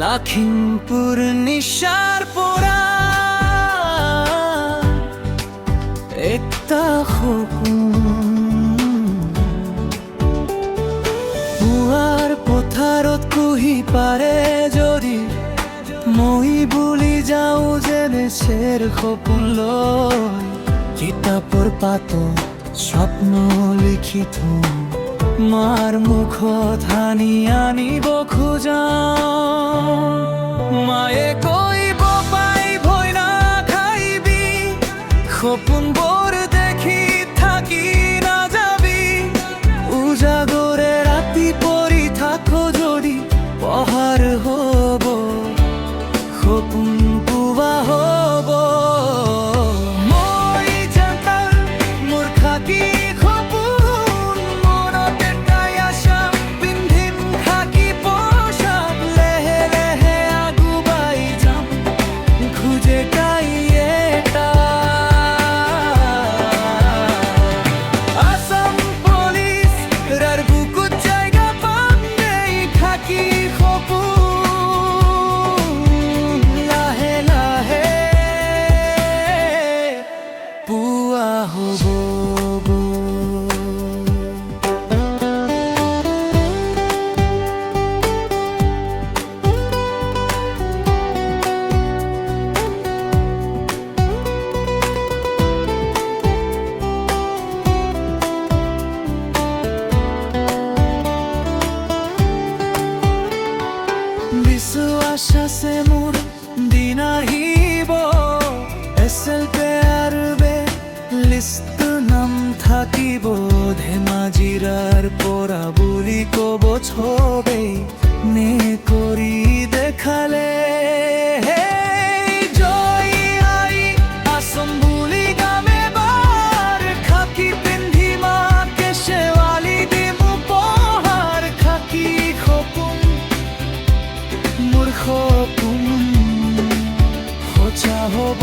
লখিমপুর নিশার পোরা একটা হুয়ার পথাৰত কুহি পাৰে যদি মই বুলি যাওঁ যেনে চেৰ সপোন লৈ কিতাপৰ পাতত স্বপ্ন লিখি থওঁ মাৰ মুখত হানি আনিব খোজাওঁ মায়ে কইব পাই ভয় নাখাইবি সপোনবোৰ দেখি থাকি নাযাবি উজাগৰে ৰাতি পৰি থাকো যদি পহাৰ হ'ব সপোন পুৱা হ'ব মই জানতাৰ মোৰ খাকি সপোন মনতে তাই আশা পিন্ধিম খাকি পোছাক লেহে লেহে আগুৱাই যাম খুজে তাই এটা আসাম পুলিচ রার বুকুত জায়গা পাম নেই খাকি সপোন লাহে লাহে পুৱা হ'ব বিশ্বাস আছে মোৰ দিন আহিব SLPRB লিষ্ট নাম থাকিব ধেমাজিৰাৰ পৰা বুলি ক'ব ছবেই নে কৰি দেখালে জয় আই আসাম বুলি গামে বাৰ খাকি পিন্ধি মাকে শেৱালি দিম উপহাৰ খাকি সপোন মোৰ সপোন সঁচা হ'ব